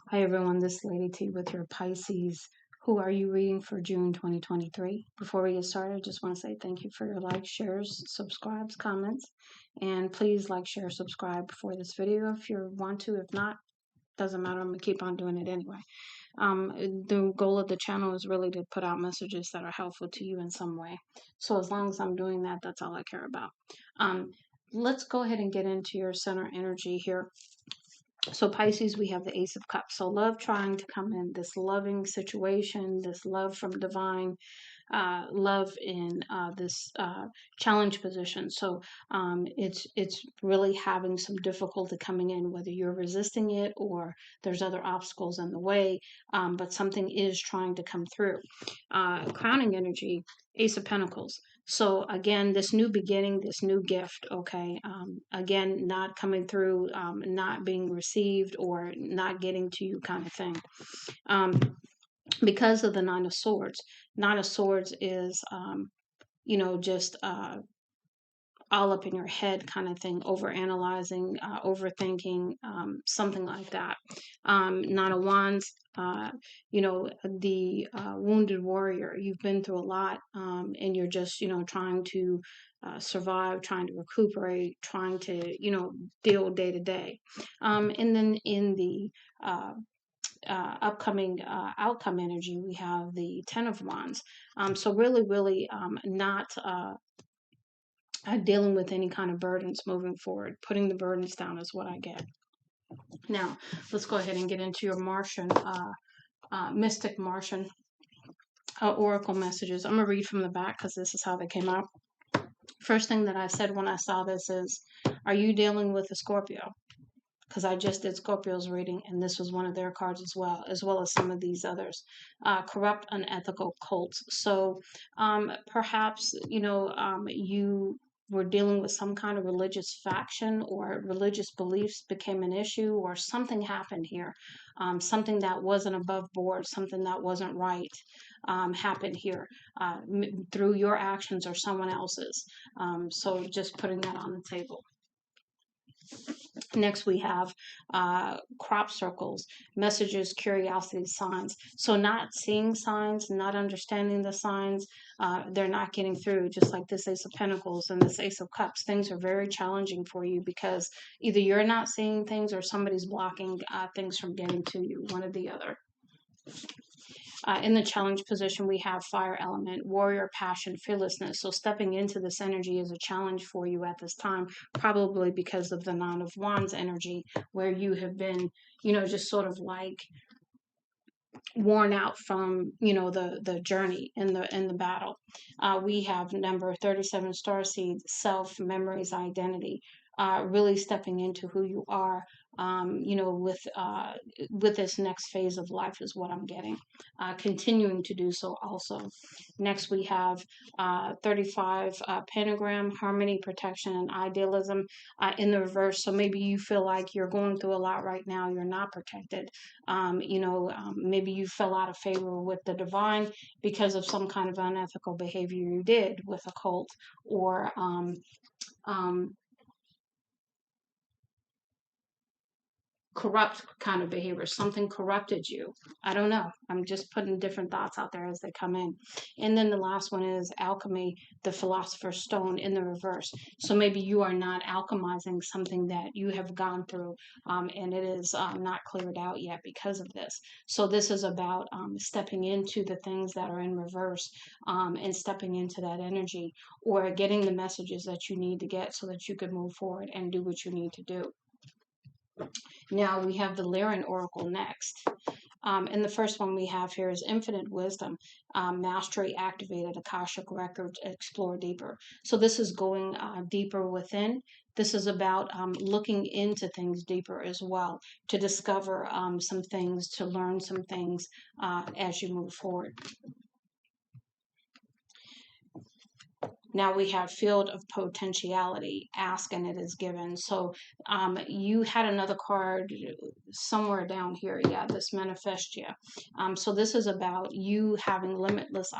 Hi everyone, this is Lady T with your Pisces. Who are you reading for June 2023? Before we get started, I just want to say thank you for your likes, shares, subscribes, comments, and please like, share, subscribe for this video if you want to. If not, doesn't matter. I'm gonna keep on doing it anyway. The goal of the channel is really to put out messages that are helpful to you in some way. So as long as I'm doing that, that's all I care about. Let's go ahead and get into your center energy here. So Pisces, we have the Ace of Cups. So love trying to come in, this loving situation, this love from divine, love in this challenge position. So it's really having some difficulty coming in, whether you're resisting it or there's other obstacles in the way, but something is trying to come through. Crowning energy, Ace of Pentacles. So again, this new beginning, this new gift, okay, again, not coming through, not being received or not getting to you kind of thing. Because of the Nine of Swords. Nine of Swords is, just all up in your head kind of thing, over analyzing, overthinking, something like that. Nine of Wands, the wounded warrior. You've been through a lot, and you're just, trying to survive, trying to recuperate, trying to, deal day to day. And then in the upcoming outcome energy, we have the Ten of Wands. So really, not dealing with any kind of burdens moving forward. Putting the burdens down is what I get. Now, let's go ahead and get into your Martian, Mystic Martian Oracle messages. I'm going to read from the back because this is how they came out. First thing that I said when I saw this is, are you dealing with a Scorpio? Because I just did Scorpio's reading, and this was one of their cards as well as some of these others. Corrupt, unethical cults. So perhaps, you were dealing with some kind of religious faction, or religious beliefs became an issue, or something happened here. Something that wasn't above board, something that wasn't right happened here through your actions or someone else's. So just putting that on the table. Next, we have crop circles, messages, curiosity, signs. So not seeing signs, not understanding the signs, they're not getting through, just like this Ace of Pentacles and this Ace of Cups. Things are very challenging for you because either you're not seeing things or somebody's blocking things from getting to you, one or the other. In the challenge position, we have fire element, warrior, passion, fearlessness. So stepping into this energy is a challenge for you at this time, probably because of the Nine of Wands energy, where you have been, just sort of like worn out from, the journey in the battle. We have number 37 starseed, self, memories, identity. Really stepping into who you are, with this next phase of life is what I'm getting. Continuing to do so also. Next, we have 35 pentagram, harmony, protection, and idealism in the reverse. So maybe you feel like you're going through a lot right now. You're not protected. Maybe you fell out of favor with the divine because of some kind of unethical behavior you did with a cult, or um, corrupt kind of behavior. Something corrupted you. I don't know. I'm just putting different thoughts out there as they come in. And then the last one is alchemy, the philosopher's stone in the reverse. So maybe you are not alchemizing something that you have gone through, and it is not cleared out yet because of this. So this is about stepping into the things that are in reverse, and stepping into that energy, or getting the messages that you need to get so that you can move forward and do what you need to do. Now we have the Lyran Oracle next. And the first one we have here is Infinite Wisdom, Mastery Activated, Akashic Records, Explore Deeper. So this is going deeper within. This is about looking into things deeper as well, to discover some things, to learn some things as you move forward. Now we have field of potentiality, ask and it is given. So you had another card somewhere down here. Yeah, this manifestia. So this is about you having limitless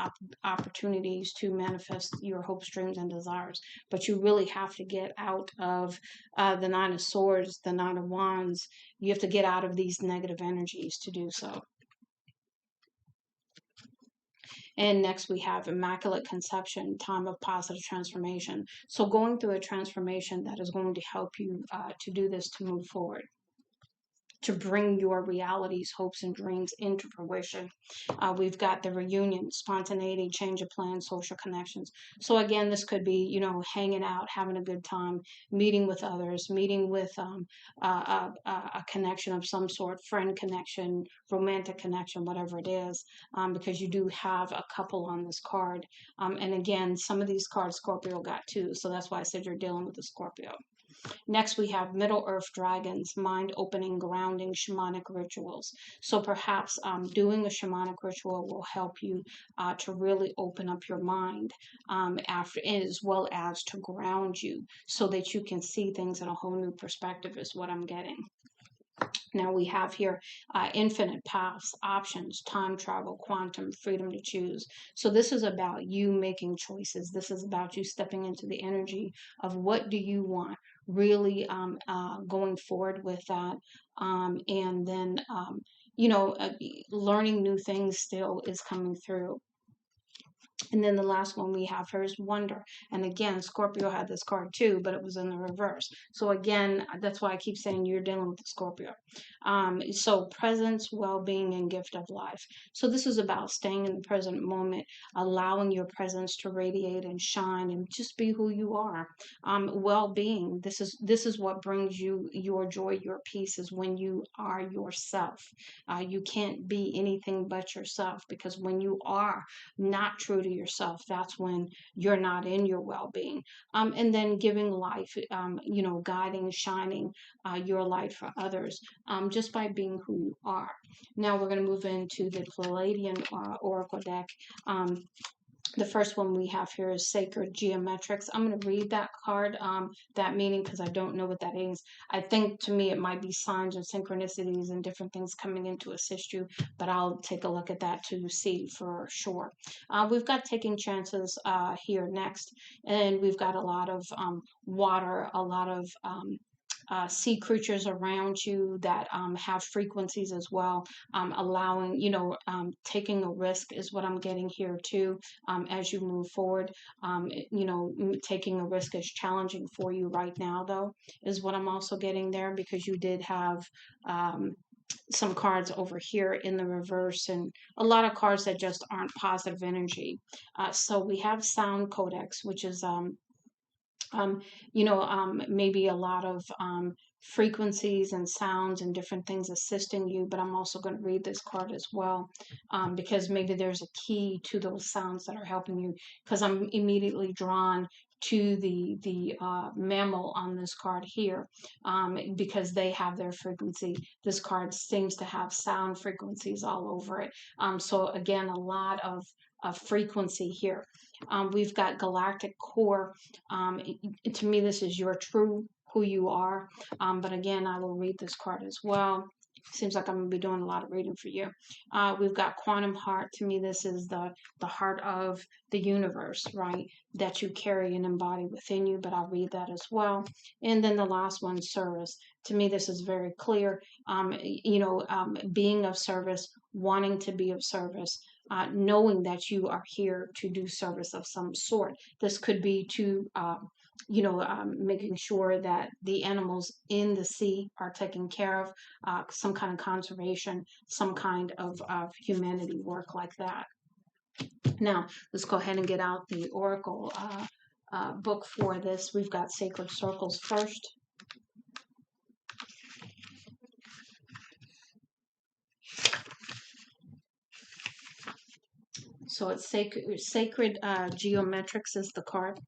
opportunities to manifest your hopes, dreams, and desires. But you really have to get out of the Nine of Swords, the Nine of Wands. You have to get out of these negative energies to do so. And next we have Immaculate Conception, time of positive transformation. So going through a transformation that is going to help you to do this, to move forward, to bring your realities, hopes, and dreams into fruition. We've got the reunion, spontaneity, change of plans, social connections. So again, this could be, you know, hanging out, having a good time, meeting with others, meeting with a connection of some sort, friend connection, romantic connection, whatever it is, because you do have a couple on this card. And again, some of these cards Scorpio got too. So that's why I said you're dealing with the Scorpio. Next, we have Middle Earth Dragons, mind opening, grounding, shamanic rituals. So perhaps doing a shamanic ritual will help you to really open up your mind after, as well as to ground you so that you can see things in a whole new perspective, is what I'm getting. Now we have here infinite paths, options, time travel, quantum, freedom to choose. So this is about you making choices. This is about you stepping into the energy of what do you want, really going forward with that. And then, you know, learning new things still is coming through. And then the last one we have here is wonder. And again, Scorpio had this card too, but it was in the reverse. So again, that's why I keep saying you're dealing with the Scorpio. So presence, well-being, and gift of life. So this is about staying in the present moment, allowing your presence to radiate and shine and just be who you are. Well-being. This is what brings you your joy, your peace, is when you are yourself. You can't be anything but yourself, because when you are not true to yourself, that's when you're not in your well-being. And then giving life, you know, guiding, shining your light for others, just by being who you are. Now we're going to move into the Palladian Oracle deck. The first one we have here is Sacred Geometrics. I'm going to read that card, that meaning, because I don't know what that is. I think to me it might be signs and synchronicities and different things coming in to assist you, but I'll take a look at that to see for sure. We've got taking chances here next, and we've got a lot of water, a lot of sea creatures around you that have frequencies as well, allowing, you know, taking a risk is what I'm getting here too. As you move forward, you know, taking a risk is challenging for you right now, though, is what I'm also getting there, because you did have some cards over here in the reverse, and a lot of cards that just aren't positive energy. So we have Sound Codex, which is um, you know, maybe a lot of frequencies and sounds and different things assisting you. But I'm also going to read this card as well, because maybe there's a key to those sounds that are helping you. Because I'm immediately drawn to the mammal on this card here, because they have their frequency. This card seems to have sound frequencies all over it. So again, a lot of frequency here. We've got Galactic Core. To me, this is your true who you are. But again, I will read this card as well. Seems like I'm going to be doing a lot of reading for you. We've got Quantum Heart. To me, this is the heart of the universe, right? That you carry and embody within you, but I'll read that as well. And then the last one, service. To me, this is very clear. You know, being of service, wanting to be of service, knowing that you are here to do service of some sort. This could be to, you know, making sure that the animals in the sea are taken care of, some kind of conservation, some kind of humanity work like that. Now, let's go ahead and get out the Oracle book for this. We've got Sacred Circles first. So it's sacred geometrics is the card.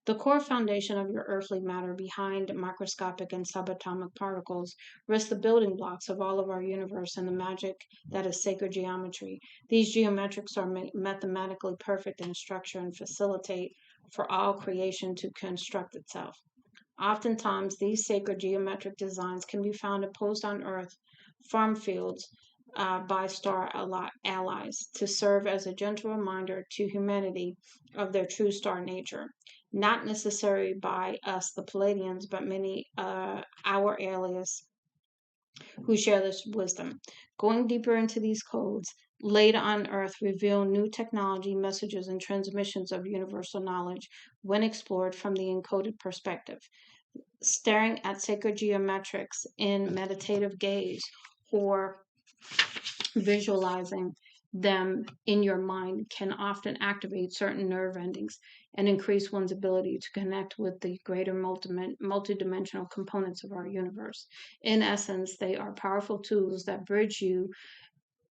The core foundation of your earthly matter, behind microscopic and subatomic particles, rests the building blocks of all of our universe and the magic that is sacred geometry. These geometrics are mathematically perfect in structure and facilitate for all creation to construct itself. Oftentimes, these sacred geometric designs can be found imposed on Earth farm fields by star allies to serve as a gentle reminder to humanity of their true star nature. Not necessarily by us, the Palladians, but many our allies who share this wisdom. Going deeper into these codes, laid on Earth reveal new technology, messages, and transmissions of universal knowledge when explored from the encoded perspective. Staring at sacred geometrics in meditative gaze or visualizing them in your mind can often activate certain nerve endings and increase one's ability to connect with the greater multidimensional components of our universe. In essence, they are powerful tools that bridge you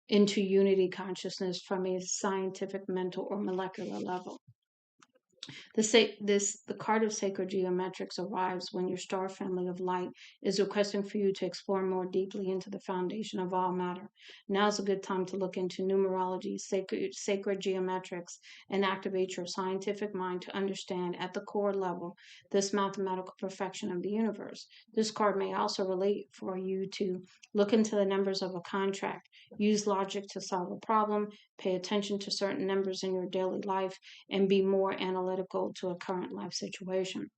into unity consciousness from a scientific, mental, or molecular level. The card of sacred geometrics arrives when your star family of light is requesting for you to explore more deeply into the foundation of all matter. Now's a good time to look into numerology, sacred geometrics, and activate your scientific mind to understand at the core level this mathematical perfection of the universe. This card may also relate for you to look into the numbers of a contract, use logic to solve a problem, pay attention to certain numbers in your daily life, and be more analytical to a current life situation.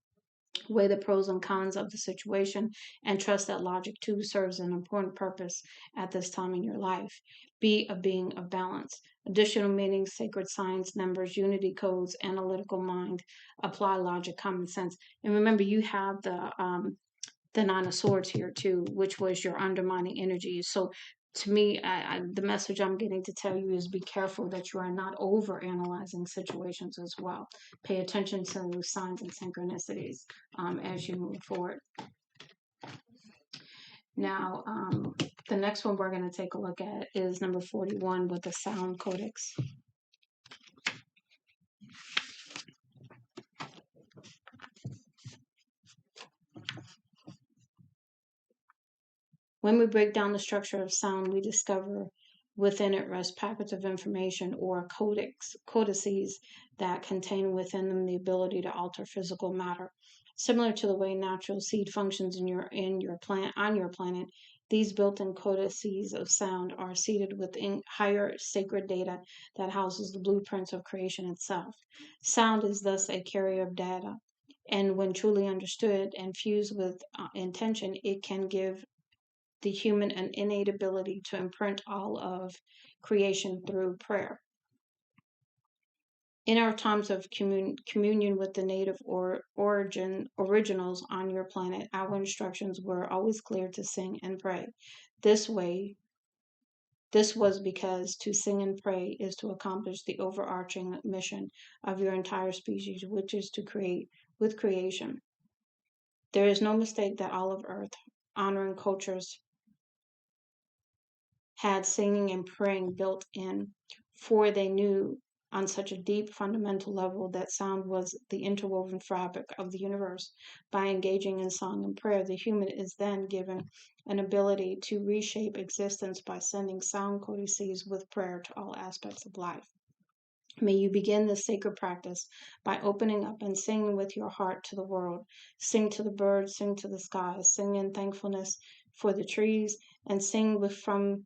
Weigh the pros and cons of the situation and trust that logic too serves an important purpose at this time in your life. Be a being of balance. Additional meanings, sacred science, numbers, unity codes, analytical mind, apply logic, common sense. And remember, you have the Nine of Swords here too, which was your undermining energy. So to me, the message I'm getting to tell you is be careful that you are not over analyzing situations as well. Pay attention to signs and synchronicities as you move forward. Now, the next one we're going to take a look at is number 41 with the sound codex. When we break down the structure of sound, we discover within it rest packets of information or codices that contain within them the ability to alter physical matter. Similar to the way natural seed functions in your plant on your planet, these built-in codices of sound are seated within higher sacred data that houses the blueprints of creation itself. Sound is thus a carrier of data, and when truly understood and fused with intention, it can give the human an innate ability to imprint all of creation through prayer. In our times of communion with the native originals on your planet, our instructions were always clear to sing and pray. This was because to sing and pray is to accomplish the overarching mission of your entire species, which is to create with creation. There is no mistake that all of Earth, honoring cultures, had singing and praying built in, for they knew on such a deep fundamental level that sound was the interwoven fabric of the universe. By engaging in song and prayer, the human is then given an ability to reshape existence by sending sound codices with prayer to all aspects of life. May you begin this sacred practice by opening up and singing with your heart to the world. Sing to the birds, sing to the skies, sing in thankfulness for the trees, and sing from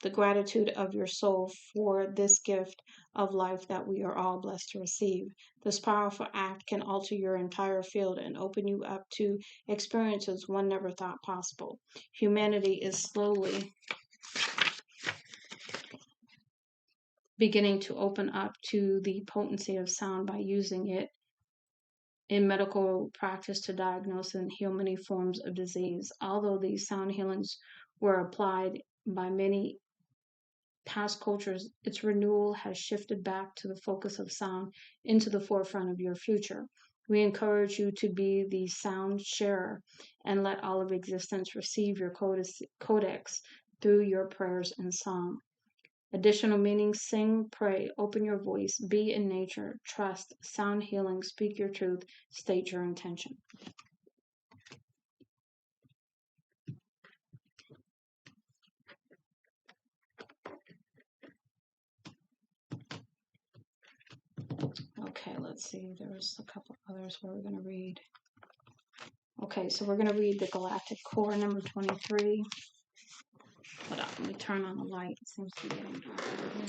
the gratitude of your soul for this gift of life that we are all blessed to receive. This powerful act can alter your entire field and open you up to experiences one never thought possible. Humanity is slowly beginning to open up to the potency of sound by using it in medical practice to diagnose and heal many forms of disease. Although these sound healings were applied by many past cultures, its renewal has shifted back to the focus of sound into the forefront of your future. We encourage you to be the sound sharer and let all of existence receive your codex through your prayers and song. Additional meanings: sing, pray, open your voice, be in nature, trust, sound healing, speak your truth, state your intention. Okay, let's let's see, there's a couple others where we're going to read. Okay, so we're going to read the Galactic Core number 23. Hold on, let me turn on the light. It seems to be getting dark over here.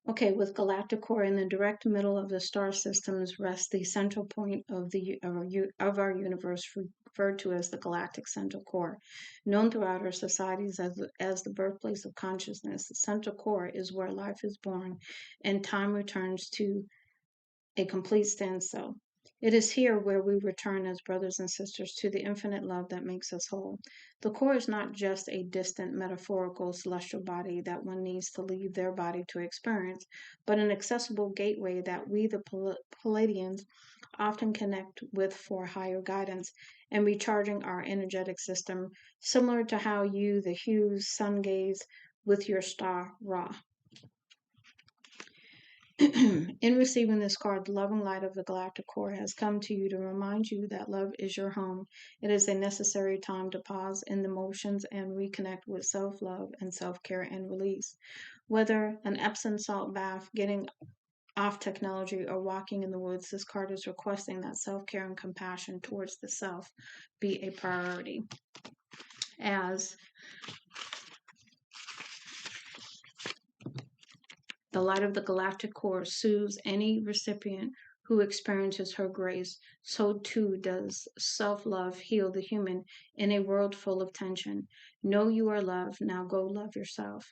Okay, with galactic core in the direct middle of the star systems rests the central point of our universe, referred to as the galactic central core. Known throughout our societies as the birthplace of consciousness, the central core is where life is born and time returns to a complete standstill. It is here where we return as brothers and sisters to the infinite love that makes us whole. The core is not just a distant, metaphorical, celestial body that one needs to leave their body to experience, but an accessible gateway that we, the Palladians, often connect with for higher guidance and recharging our energetic system, similar to how you, the Hughes, sun gaze with your star Ra. In receiving this card, the loving light of the galactic core has come to you to remind you that love is your home. It is a necessary time to pause in the motions and reconnect with self-love and self-care and release. Whether an Epsom salt bath, getting off technology, or walking in the woods, this card is requesting that self-care and compassion towards the self be a priority. As the light of the galactic core soothes any recipient who experiences her grace, so too does self-love heal the human in a world full of tension. Know you are loved, now go love yourself.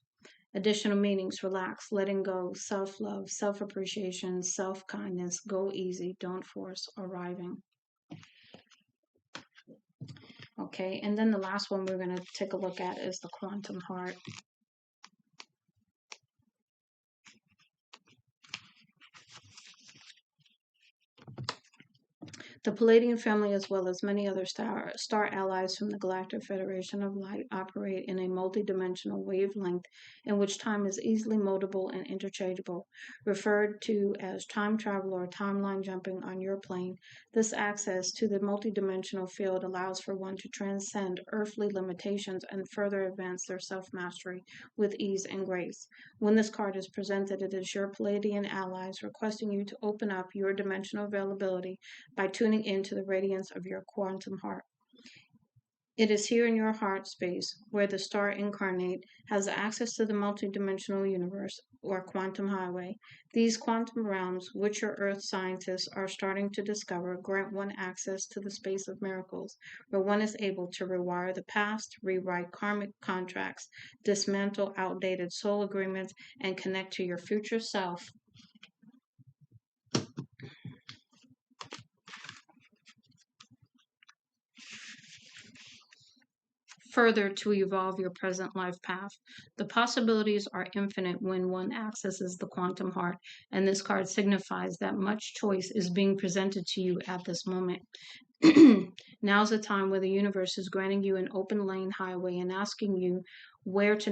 Additional meanings: relax, letting go, self-love, self-appreciation, self-kindness, go easy, don't force arriving. Okay, and then the last one we're going to take a look at is the quantum heart. The Palladian family, as well as many other star allies from the Galactic Federation of Light, operate in a multidimensional wavelength in which time is easily moldable and interchangeable. Referred to as time travel or timeline jumping on your plane, this access to the multidimensional field allows for one to transcend earthly limitations and further advance their self-mastery with ease and grace. When this card is presented, it is your Palladian allies requesting you to open up your dimensional availability by tuning into the radiance of your quantum heart. It is here in your heart space where the star incarnate has access to the multidimensional universe or quantum highway. These quantum realms, which your earth scientists are starting to discover, grant one access to the space of miracles, where one is able to rewire the past, rewrite karmic contracts, dismantle outdated soul agreements, and connect to your future self further to evolve your present life path. The possibilities are infinite when one accesses the quantum heart, and this card signifies that much choice is being presented to you at this moment. Now's the time where the universe is granting you an open lane highway and asking you to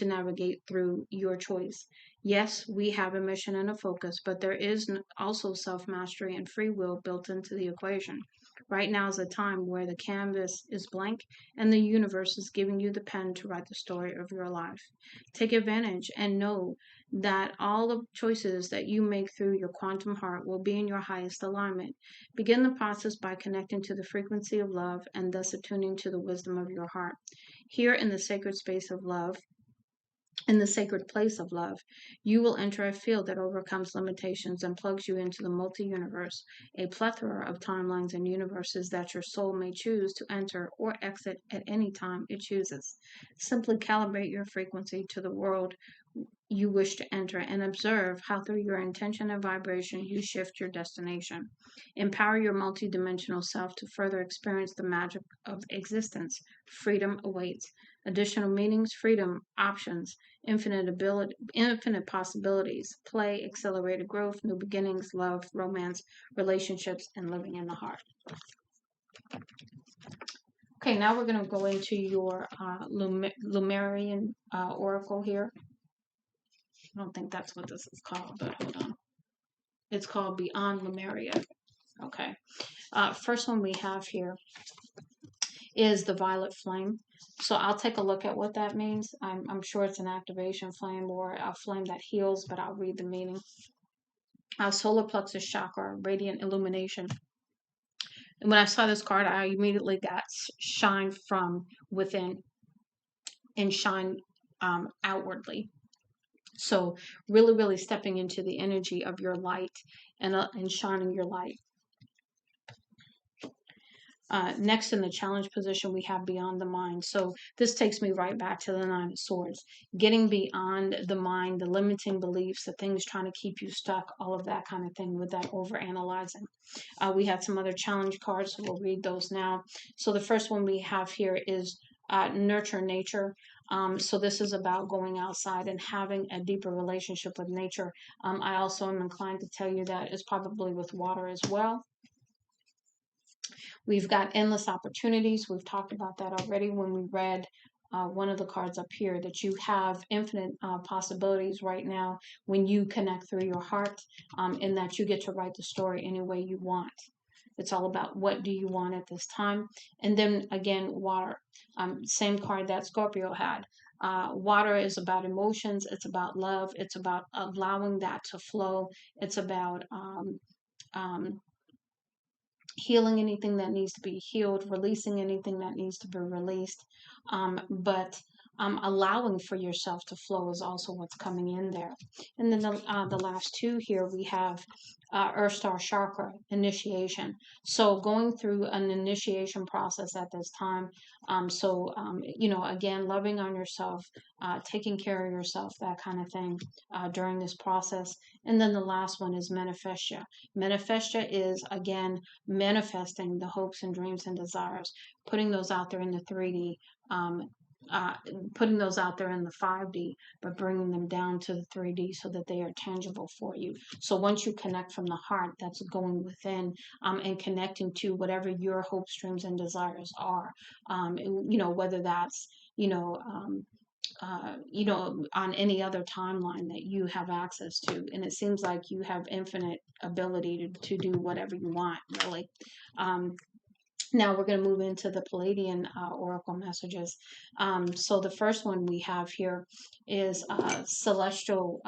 navigate through your choice. Yes, we have a mission and a focus, but there is also self-mastery and free will built into the equation. Right now is a time where the canvas is blank and the universe is giving you the pen to write the story of your life. Take advantage and know that all the choices that you make through your quantum heart will be in your highest alignment. Begin the process by connecting to the frequency of love and thus attuning to the wisdom of your heart. Here in the sacred space of love, in the sacred place of love, you will enter a field that overcomes limitations and plugs you into the multi-universe, a plethora of timelines and universes that your soul may choose to enter or exit at any time it chooses. Simply calibrate your frequency to the world you wish to enter and observe how through your intention and vibration you shift your destination. Empower your multidimensional self to further experience the magic of existence. Freedom awaits. Additional meanings: freedom, options, infinite possibilities, play, accelerated growth, new beginnings, love, romance, relationships, and living in the heart. Okay, now we're going to go into your Lemurian oracle here. I don't think that's what this is called, but hold on. It's called Beyond Lemuria. Okay. First one we have here is the violet flame. So I'll take a look at what that means. I'm sure it's an activation flame or a flame that heals, but I'll read the meaning. Solar plexus chakra, radiant illumination. And when I saw this card, I immediately got shine from within and shine outwardly. So really, really stepping into the energy of your light and shining your light. Next in the challenge position, we have beyond the mind. So this takes me right back to the Nine of Swords, getting beyond the mind, the limiting beliefs, the things trying to keep you stuck, all of that kind of thing with that over analyzing. We had some other challenge cards, so we'll read those now. So the first one we have here is nurture nature. So this is about going outside and having a deeper relationship with nature. I also am inclined to tell you that it's probably with water as well. We've got endless opportunities. We've talked about that already when we read one of the cards up here, that you have infinite possibilities right now when you connect through your heart, and that you get to write the story any way you want. It's all about what do you want at this time. And then again, water. Same card that Scorpio had. Water is about emotions. It's about love. It's about allowing that to flow. It's about um, healing anything that needs to be healed, releasing anything that needs to be released. But allowing for yourself to flow is also what's coming in there. And then the last two here, we have Earth Star Chakra, initiation. So going through an initiation process at this time. Again, loving on yourself, taking care of yourself, that kind of thing during this process. And then the last one is manifestia. Manifestia is, again, manifesting the hopes and dreams and desires, putting those out there in the 3D, um, uh, putting those out there in the 5D, but bringing them down to the 3D so that they are tangible for you. So once you connect from the heart, that's going within and connecting to whatever your hopes, dreams, and desires are. Whether that's, you know, on any other timeline that you have access to. And it seems like you have infinite ability to do whatever you want, really. Now we're going to move into the Palladian oracle messages. So the first one we have here is celestial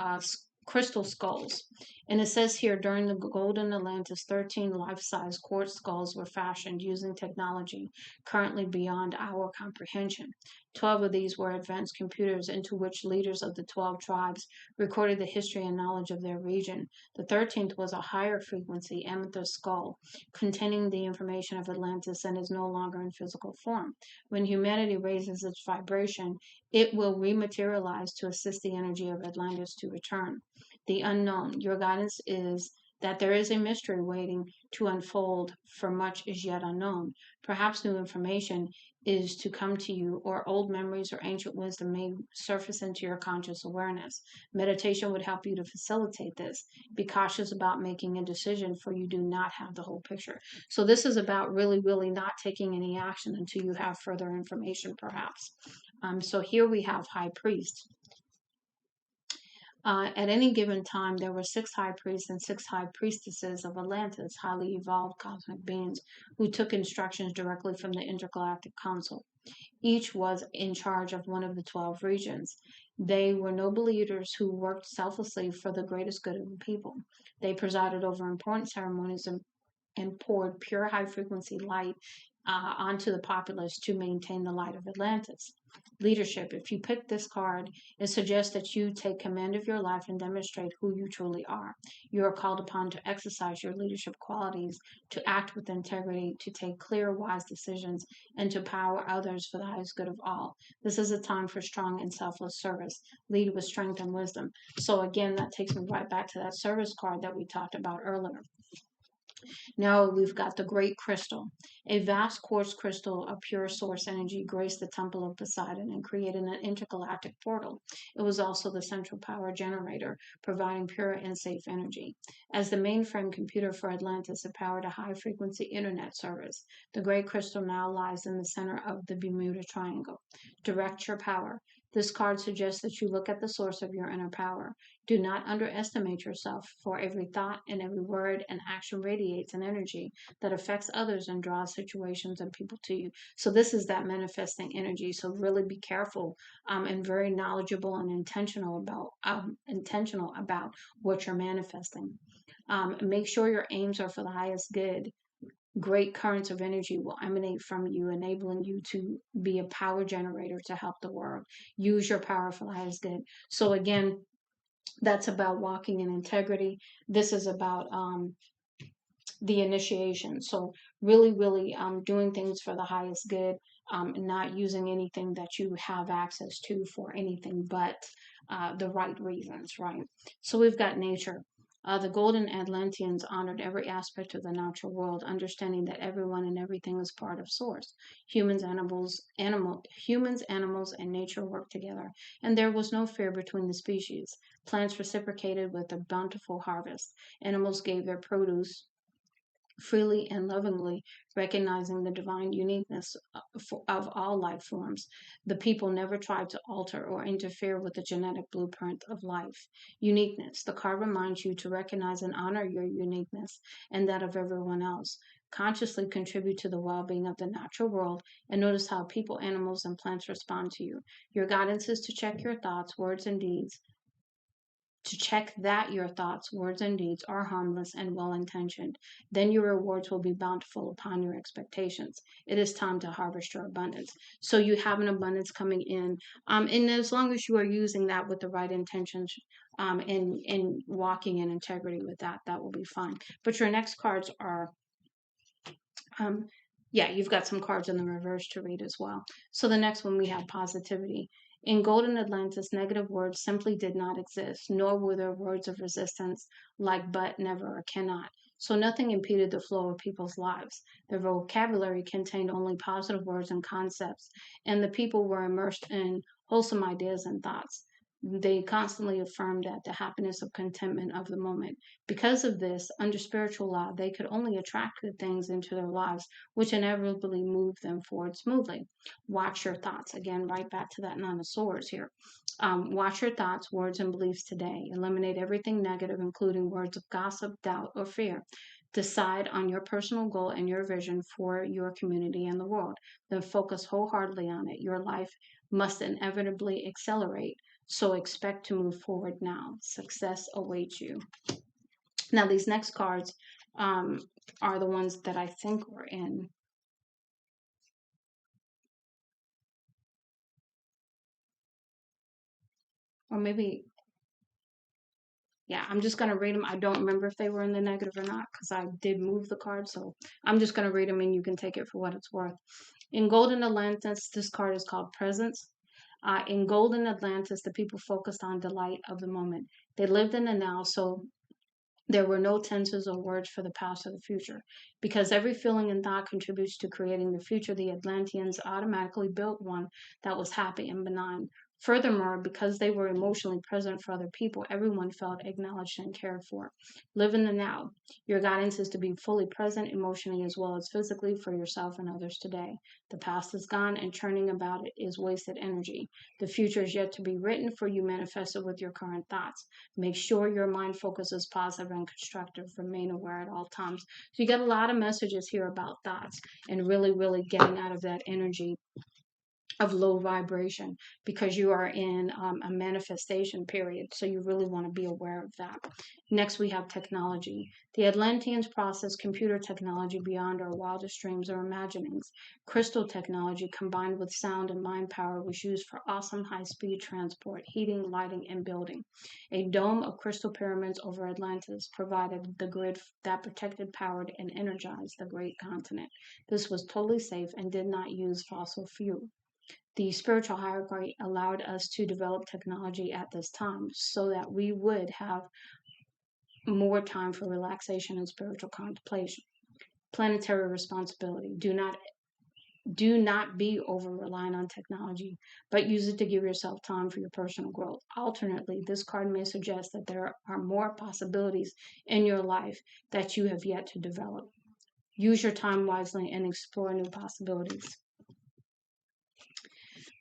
crystal skulls. And it says here, during the Golden Atlantis, 13 life-size quartz skulls were fashioned using technology currently beyond our comprehension. 12 of these were advanced computers into which leaders of the 12 tribes recorded the history and knowledge of their region. The 13th was a higher frequency amethyst skull containing the information of Atlantis and is no longer in physical form. When humanity raises its vibration, it will rematerialize to assist the energy of Atlantis to return. The unknown. Your guidance is that there is a mystery waiting to unfold, for much is yet unknown. Perhaps new information is to come to you, or old memories or ancient wisdom may surface into your conscious awareness. Meditation would help you to facilitate this. Be cautious about making a decision, for you do not have the whole picture. So this is about really, really not taking any action until you have further information, perhaps. So here we have High Priest. At any given time, there were 6 high priests and 6 high priestesses of Atlantis, highly evolved cosmic beings, who took instructions directly from the Intergalactic Council. Each was in charge of one of the 12 regions. They were noble leaders who worked selflessly for the greatest good of the people. They presided over important ceremonies and poured pure high frequency light onto the populace to maintain the light of Atlantis. Leadership. If you pick this card, it suggests that you take command of your life and demonstrate who you truly are. You are called upon to exercise your leadership qualities, to act with integrity, to take clear, wise decisions, and to power others for the highest good of all. This is a time for strong and selfless service. Lead with strength and wisdom. So again, that takes me right back to that service card that we talked about earlier. Now we've got the Great Crystal. A vast quartz crystal of pure source energy graced the Temple of Poseidon and created an intergalactic portal. It was also the central power generator, providing pure and safe energy. As the mainframe computer for Atlantis, it powered a high-frequency internet service. The Great Crystal now lies in the center of the Bermuda Triangle. Direct your power. This card suggests that you look at the source of your inner power. Do not underestimate yourself, for every thought and every word and action radiates an energy that affects others and draws situations and people to you. So this is that manifesting energy. So really be careful and very knowledgeable and intentional about what you're manifesting. Make sure your aims are for the highest good. Great currents of energy will emanate from you, enabling you to be a power generator to help the world. Use your power for the highest good. So again, that's about walking in integrity. This is about the initiation. So really doing things for the highest good, not using anything that you have access to for anything but the right reasons, right? So we've got nature. The golden Atlanteans honored every aspect of the natural world, understanding that everyone and everything is part of source. Humans, animals, and nature work together, and there was no fear between the species. Plants reciprocated with a bountiful harvest. Animals gave their produce freely and lovingly, recognizing the divine uniqueness of all life forms. The people never tried to alter or interfere with the genetic blueprint of life. Uniqueness. The card reminds you to recognize and honor your uniqueness and that of everyone else. Consciously contribute to the well being of the natural world and notice how people, animals, and plants respond to you. Your guidance is to check your thoughts, words, and deeds to check that your thoughts, words, and deeds are harmless and well intentioned. Then your rewards will be bountiful upon your expectations. It is time to harvest your abundance. So you have an abundance coming in. And as long as you are using that with the right intentions and walking in integrity with that, that will be fine. But your next cards are yeah, you've got some cards in the reverse to read as well. So the next one we have positivity. In Golden Atlantis, negative words simply did not exist, nor were there words of resistance like but, never, or cannot. So nothing impeded the flow of people's lives. Their vocabulary contained only positive words and concepts, and the people were immersed in wholesome ideas and thoughts. They constantly affirmed that the happiness of contentment of the moment. Because of this, under spiritual law, they could only attract good things into their lives, which inevitably moved them forward smoothly. Watch your thoughts. Again, right back to that Nine of Swords here. Watch your thoughts, words, and beliefs today. Eliminate everything negative, including words of gossip, doubt, or fear. Decide on your personal goal and your vision for your community and the world. Then focus wholeheartedly on it. Your life must inevitably accelerate. So expect to move forward now. Success awaits you. Now, these next cards are the ones that I think were in. Or maybe, yeah, I'm just going to read them. I don't remember if they were in the negative or not because I did move the card. So I'm just going to read them and you can take it for what it's worth. In Golden Atlantis, this card is called Presence. In Golden Atlantis, the people focused on delight of the moment. They lived in the now, so there were no tenses or words for the past or the future. Because every feeling and thought contributes to creating the future, the Atlanteans automatically built one that was happy and benign. Furthermore, because they were emotionally present for other people, everyone felt acknowledged and cared for. Live in the now. Your guidance is to be fully present emotionally as well as physically for yourself and others today. The past is gone and churning about it is wasted energy. The future is yet to be written for you manifested with your current thoughts. Make sure your mind focus is positive and constructive. Remain aware at all times. So you get a lot of messages here about thoughts and really getting out of that energy of low vibration because you are in a manifestation period. So you really want to be aware of that. Next, we have technology. The Atlanteans processed computer technology beyond our wildest dreams or imaginings. Crystal technology combined with sound and mind power was used for awesome high-speed transport, heating, lighting, and building. A dome of crystal pyramids over Atlantis provided the grid that protected, powered, and energized the great continent. This was totally safe and did not use fossil fuel. The spiritual hierarchy allowed us to develop technology at this time so that we would have more time for relaxation and spiritual contemplation. Planetary responsibility. Do not be over reliant on technology, but use it to give yourself time for your personal growth. Alternately, this card may suggest that there are more possibilities in your life that you have yet to develop. Use your time wisely and explore new possibilities.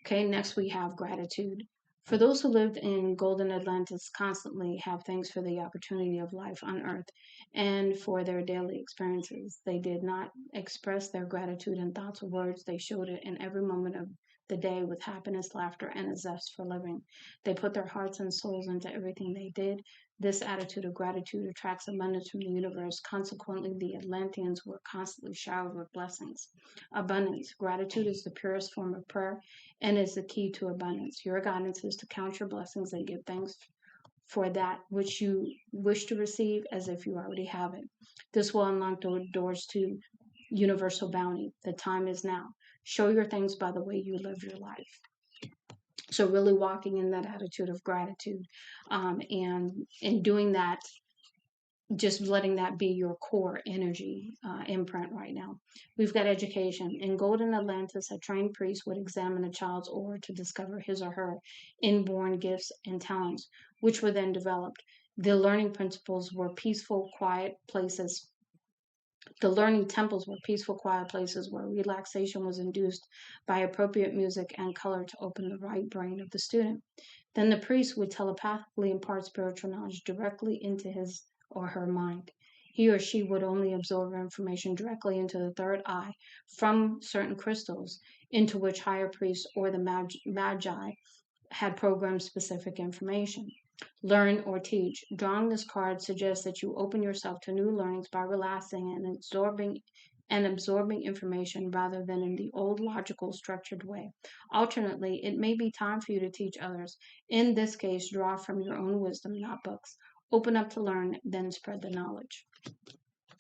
Okay, next we have gratitude. For those who lived in golden Atlantis constantly have thanks for the opportunity of life on earth and for their daily experiences. They did not express their gratitude in thoughts or words. They showed it in every moment of the day with happiness, laughter, and a zest for living. They put their hearts and souls into everything they did. This attitude of gratitude attracts abundance from the universe. Consequently, the Atlanteans were constantly showered with blessings. Abundance. Gratitude is the purest form of prayer and is the key to abundance. Your guidance is to count your blessings and give thanks for that which you wish to receive as if you already have it. This will unlock doors to universal bounty. The time is now. Show your thanks by the way you live your life. So really walking in that attitude of gratitude, and in doing that, just letting that be your core energy imprint right now. We've got education. In Golden Atlantis, a trained priest would examine a child's aura to discover his or her inborn gifts and talents, which were then developed. The learning principles were peaceful, quiet places. The learning temples were peaceful, quiet places where relaxation was induced by appropriate music and color to open the right brain of the student. Then the priest would telepathically impart spiritual knowledge directly into his or her mind. He or she would only absorb information directly into the third eye from certain crystals into which higher priests or the magi had programmed specific information. Learn or teach. Drawing this card suggests that you open yourself to new learnings by relaxing and absorbing information rather than in the old logical structured way. Alternately, it may be time for you to teach others. In this case, draw from your own wisdom, not books. Open up to learn, then spread the knowledge.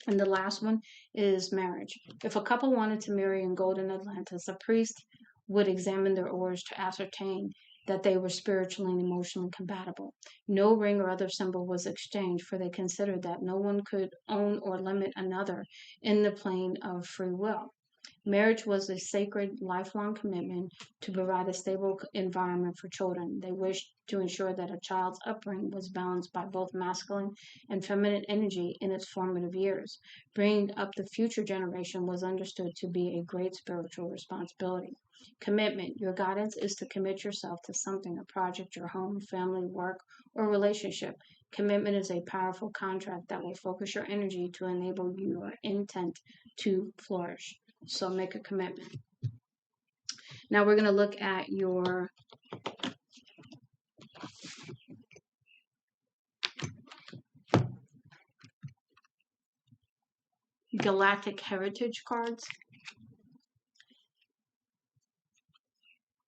And the last one is marriage. If a couple wanted to marry in Golden Atlantis, a priest would examine their auras to ascertain that they were spiritually and emotionally compatible. No ring or other symbol was exchanged, for they considered that no one could own or limit another in the plane of free will. Marriage was a sacred, lifelong commitment to provide a stable environment for children. They wished to ensure that a child's upbringing was balanced by both masculine and feminine energy in its formative years. Bringing up the future generation was understood to be a great spiritual responsibility. Commitment. Your guidance is to commit yourself to something, a project, your home, family, work, or relationship. Commitment is a powerful contract that will focus your energy to enable your intent to flourish. So make a commitment. Now we're going to look at your galactic heritage cards.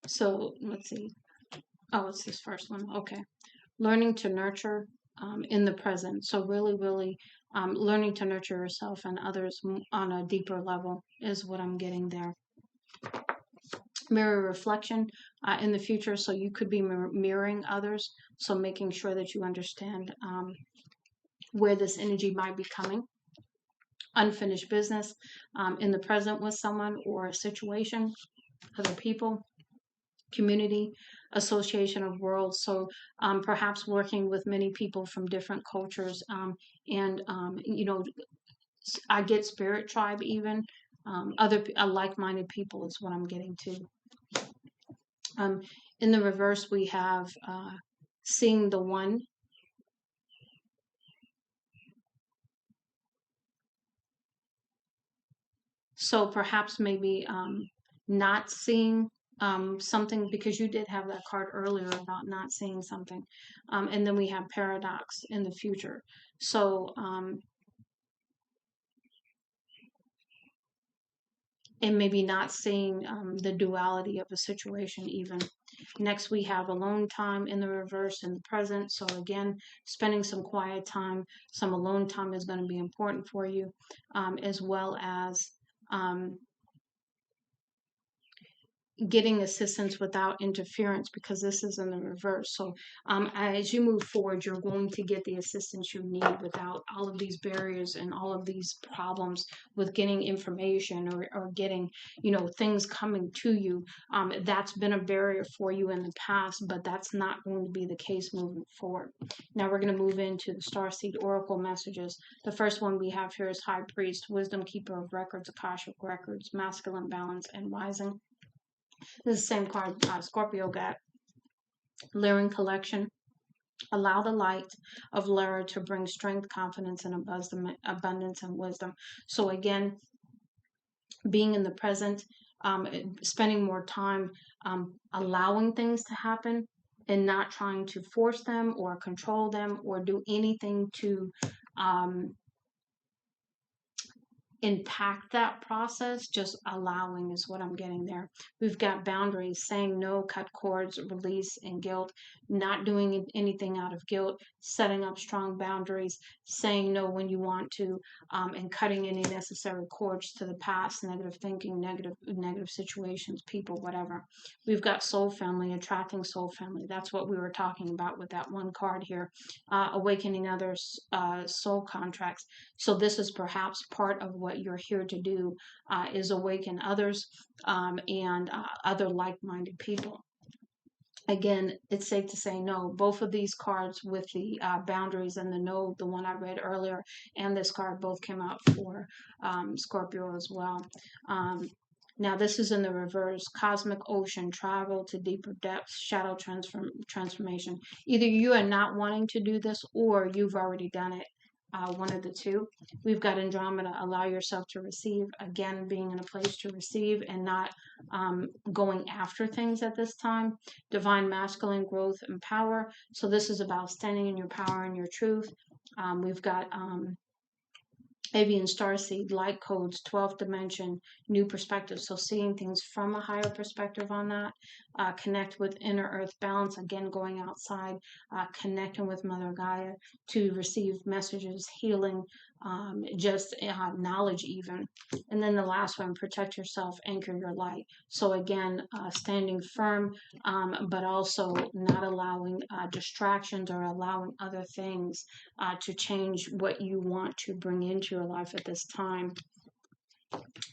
So let's see. Oh, it's this first one. Okay. Learning to nurture in the present. So really learning to nurture yourself and others on a deeper level is what I'm getting there. Mirror reflection in the future. So you could be mirroring others. So making sure that you understand where this energy might be coming. Unfinished business in the present with someone or a situation, other people, community, association of worlds. So perhaps working with many people from different cultures, and I get spirit tribe even. Other like-minded people is what I'm getting to. In the reverse, we have seeing the one. So perhaps maybe not seeing something, because you did have that card earlier about not seeing something. And then we have paradox in the future. So and maybe not seeing the duality of a situation even. Next, we have alone time in the reverse in the present. So again, spending some quiet time, some alone time is going to be important for you, as well as getting assistance without interference, because this is in the reverse. So as you move forward, you're going to get the assistance you need without all of these barriers and all of these problems with getting information or getting things coming to you. That's been a barrier for you in the past, but that's not going to be the case moving forward. Now we're going to move into the Starseed Oracle messages. The first one we have here is High Priest, Wisdom Keeper of Records, Akashic Records, Masculine Balance, and Rising. This is the same card Scorpio got. Lyran collection. Allow the light of Lyra to bring strength, confidence, and abundance and wisdom. So again, being in the present, spending more time allowing things to happen and not trying to force them or control them or do anything to um, impact that process. Just allowing is what I'm getting there. We've got boundaries, saying no, cut cords, release, and guilt, not doing anything out of guilt, setting up strong boundaries, saying no when you want to, and cutting any necessary cords to the past, negative thinking, negative situations, people, whatever. We've got soul family, attracting soul family. That's what we were talking about with that one card here. Awakening others, soul contracts. So this is perhaps part of what you're here to do, is awaken others, and other like-minded people. Again, it's safe to say no. Both of these cards with the boundaries and the no, the one I read earlier, and this card both came out for Scorpio as well. Now this is in the reverse. Cosmic ocean, travel to deeper depths, shadow transformation. Either you are not wanting to do this or you've already done it. One of the two. We've got Andromeda, allow yourself to receive. Again, being in a place to receive and not going after things at this time. Divine masculine, growth and power. So this is about standing in your power and your truth. We've got Avian Starseed, light codes, 12th dimension, new perspective. So seeing things from a higher perspective on that. Connect with inner earth balance. Again, going outside, connecting with Mother Gaia to receive messages, healing, just knowledge even. And then the last one, protect yourself, anchor your light. So again, standing firm, but also not allowing distractions or allowing other things to change what you want to bring into your life at this time.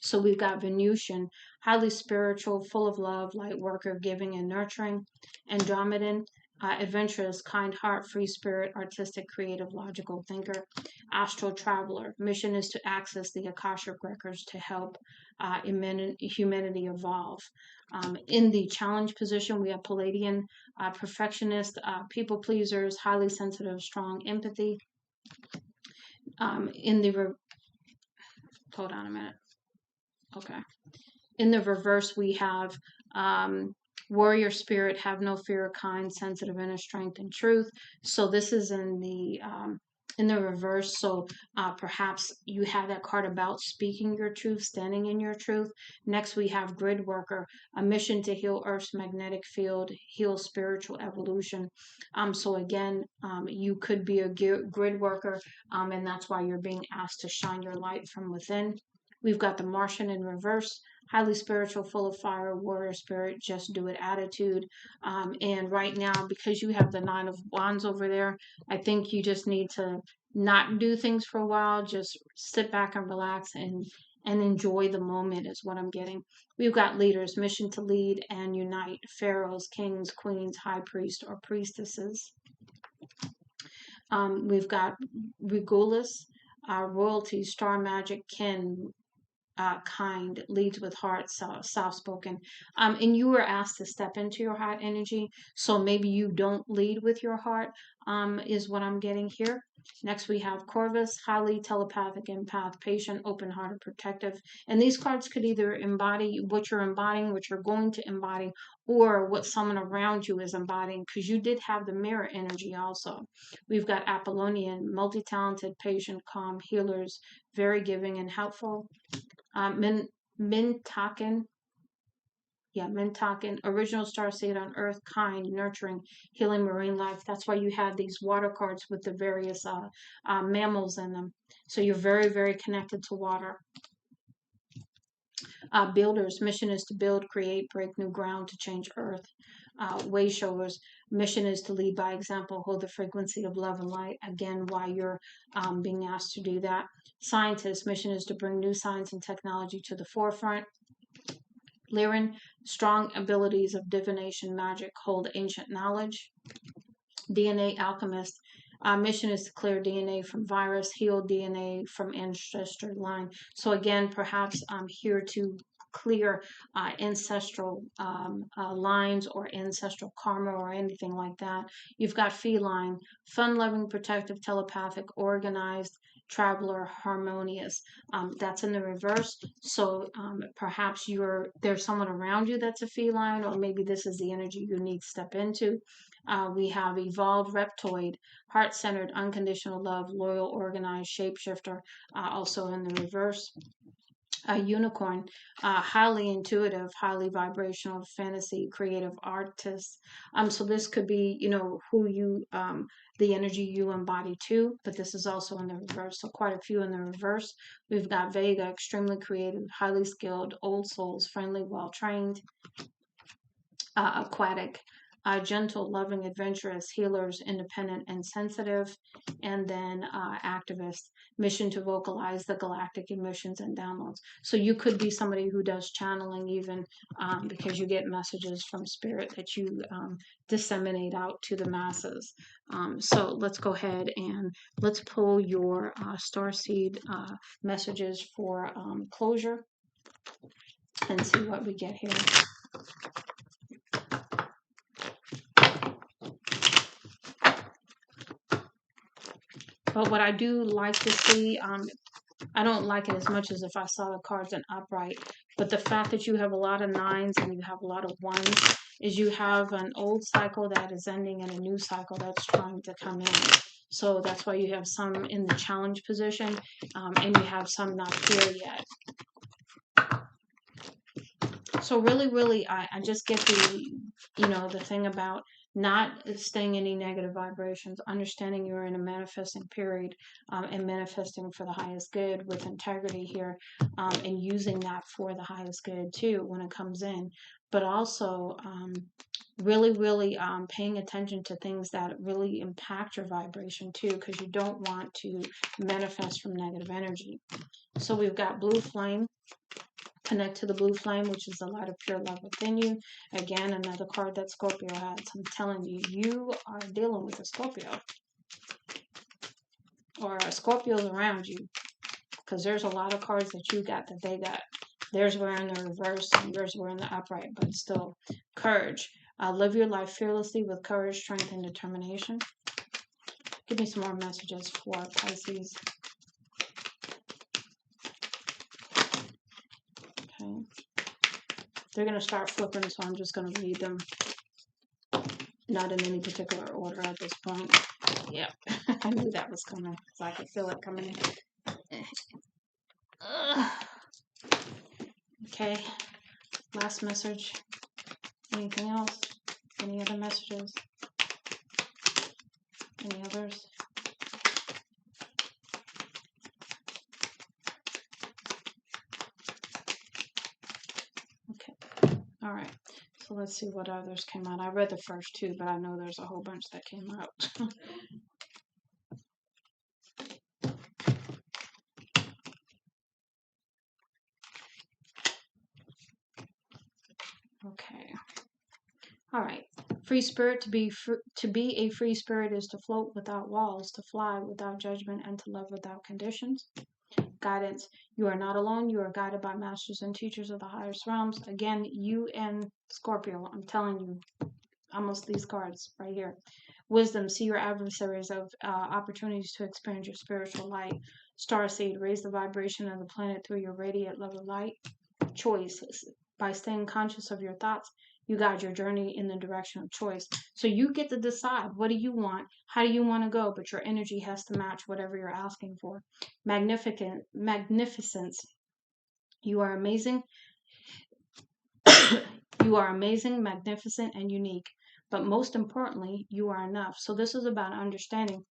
So we've got Venusian, highly spiritual, full of love, light worker, giving and nurturing. Andromedan, adventurous, kind heart, free spirit, artistic, creative, logical thinker. Astral traveler, mission is to access the Akashic records to help humanity evolve. In the challenge position, we have Palladian, perfectionist, people pleasers, highly sensitive, strong empathy. Hold on a minute. Okay. In the reverse, we have warrior spirit, have no fear, kind, sensitive, inner strength, and truth. So this is in the reverse. So perhaps you have that card about speaking your truth, standing in your truth. Next, we have grid worker, a mission to heal Earth's magnetic field, heal spiritual evolution. So again, you could be a grid worker, and that's why you're being asked to shine your light from within. We've got the Martian in reverse, highly spiritual, full of fire, warrior spirit, just do it attitude. And right now, because you have the Nine of Wands over there, I think you just need to not do things for a while. Just sit back and relax and enjoy the moment is what I'm getting. We've got leaders, mission to lead and unite, pharaohs, kings, queens, high priest or priestesses. We've got Regulus, royalty, star magic, kin, kind, leads with heart, soft spoken. And you were asked to step into your heart energy. So maybe you don't lead with your heart, is what I'm getting here. Next, we have Corvus, highly telepathic, empath, patient, open hearted, protective. And these cards could either embody what you're embodying, what you're going to embody, or what someone around you is embodying, because you did have the mirror energy also. We've got Apollonian, multi talented, patient, calm, healers, very giving and helpful. Mintaken, original star seed on earth, kind, nurturing, healing marine life. That's why you had these water cards with the various mammals in them. So you're very, very connected to water. Builders, mission is to build, create, break new ground to change earth. Way showers, mission is to lead by example, hold the frequency of love and light. Again, why you're being asked to do that. Scientists, mission is to bring new science and technology to the forefront. Lyran, strong abilities of divination, magic, hold ancient knowledge. DNA alchemist, mission is to clear DNA from virus, heal DNA from ancestry line. So again, perhaps I'm here to clear ancestral lines or ancestral karma or anything like that. You've got feline, fun-loving, protective, telepathic, organized, traveler, harmonious. That's in the reverse. So perhaps there's someone around you that's a feline, or maybe this is the energy you need to step into. We have evolved, reptoid, heart-centered, unconditional love, loyal, organized, shapeshifter, also in the reverse. A unicorn, highly intuitive, highly vibrational, fantasy, creative artist. So this could be, who you, the energy you embody too, but this is also in the reverse. So quite a few in the reverse. We've got Vega, extremely creative, highly skilled, old souls, friendly, well trained, aquatic, gentle, loving, adventurous, healers, independent, and sensitive, and then activist, mission to vocalize the galactic emissions and downloads. So you could be somebody who does channeling even because you get messages from spirit that you disseminate out to the masses. So let's go ahead and let's pull your starseed messages for closure and see what we get here. But what I do like to see, I don't like it as much as if I saw the cards in upright, but the fact that you have a lot of nines and you have a lot of ones is you have an old cycle that is ending and a new cycle that's trying to come in. So that's why you have some in the challenge position and you have some not here yet. So really, I just get the thing about not staying any negative vibrations, understanding you're in a manifesting period and manifesting for the highest good with integrity here and using that for the highest good too when it comes in. But also really paying attention to things that really impact your vibration too, because you don't want to manifest from negative energy. So we've got blue flame. Connect to the blue flame, which is the light of pure love within you. Again, another card that Scorpio has. I'm telling you, you are dealing with a Scorpio. Or Scorpios around you. Because there's a lot of cards that you got that they got. Theirs were in the reverse and yours were in the upright. But still, courage. Live your life fearlessly with courage, strength, and determination. Give me some more messages for Pisces. Okay. They're going to start flipping, so I'm just going to read them. Not in any particular order at this point. Yeah, I knew that was coming because I could feel it coming in. Okay, last message. Anything else? Any other messages? Any others? Okay, all right. So let's see what others came out. I read the first two, but I know there's a whole bunch that came out. Okay. All right. Free spirit, to be a free spirit is to float without walls, to fly without judgment, and to love without conditions. Guidance. You are not alone. You are guided by masters and teachers of the highest realms. Again, you and Scorpio, I'm telling you, almost these cards right here. Wisdom. See your adversaries of opportunities to expand your spiritual light. Starseed. Raise the vibration of the planet through your radiant love of light. Choice. By staying conscious of your thoughts, you guide your journey in the direction of choice. So you get to decide, what do you want? How do you want to go? But your energy has to match whatever you're asking for. Magnificence. You are amazing. You are amazing, magnificent, and unique. But most importantly, you are enough. So this is about understanding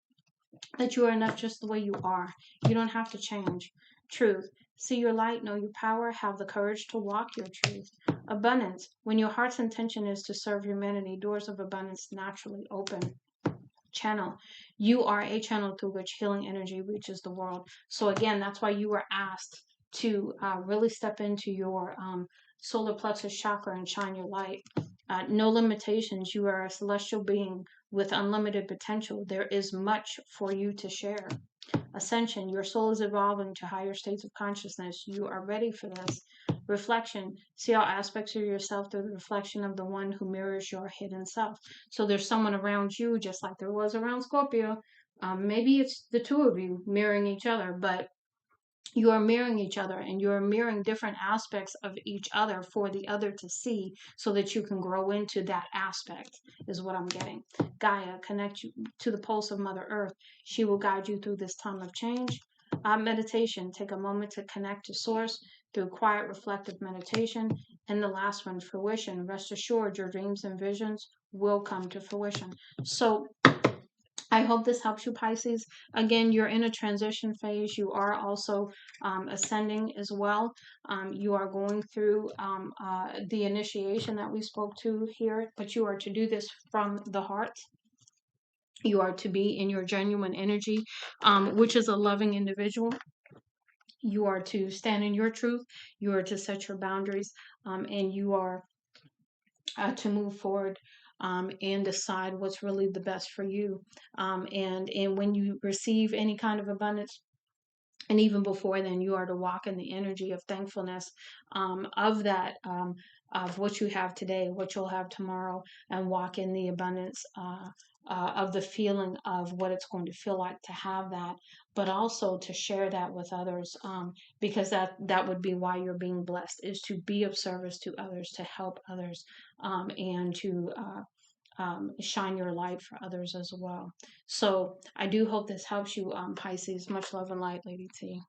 that you are enough just the way you are. You don't have to change. Truth. See your light, know your power, have the courage to walk your truth. Abundance. When your heart's intention is to serve humanity, doors of abundance naturally open. Channel. You are a channel through which healing energy reaches the world. So again, that's why you were asked to really step into your solar plexus chakra and shine your light. No limitations. You are a celestial being with unlimited potential. There is much for you to share. Ascension, your soul is evolving to higher states of consciousness. You are ready for this. Reflection, see all aspects of yourself through the reflection of the one who mirrors your hidden self. So there's someone around you, just like there was around Scorpio. Maybe it's the two of you mirroring each other, but you are mirroring each other, and you're mirroring different aspects of each other for the other to see, so that you can grow into that aspect, is what I'm getting. Gaia, connect you to the pulse of Mother Earth. She will guide you through this time of change. Meditation, take a moment to connect to source through quiet reflective meditation. And the last one, fruition, rest assured your dreams and visions will come to fruition. So I hope this helps you, Pisces. Again, you're in a transition phase. You are also ascending as well. You are going through the initiation that we spoke to here, but you are to do this from the heart. You are to be in your genuine energy, which is a loving individual. You are to stand in your truth. You are to set your boundaries, and you are to move forward, and decide what's really the best for you. And when you receive any kind of abundance, and even before then, you are to walk in the energy of thankfulness, of that, of what you have today, what you'll have tomorrow, and walk in the abundance, of the feeling of what it's going to feel like to have that, but also to share that with others, because that would be why you're being blessed, is to be of service to others, to help others, and to shine your light for others as well. So I do hope this helps you, Pisces. Much love and light, Lady T.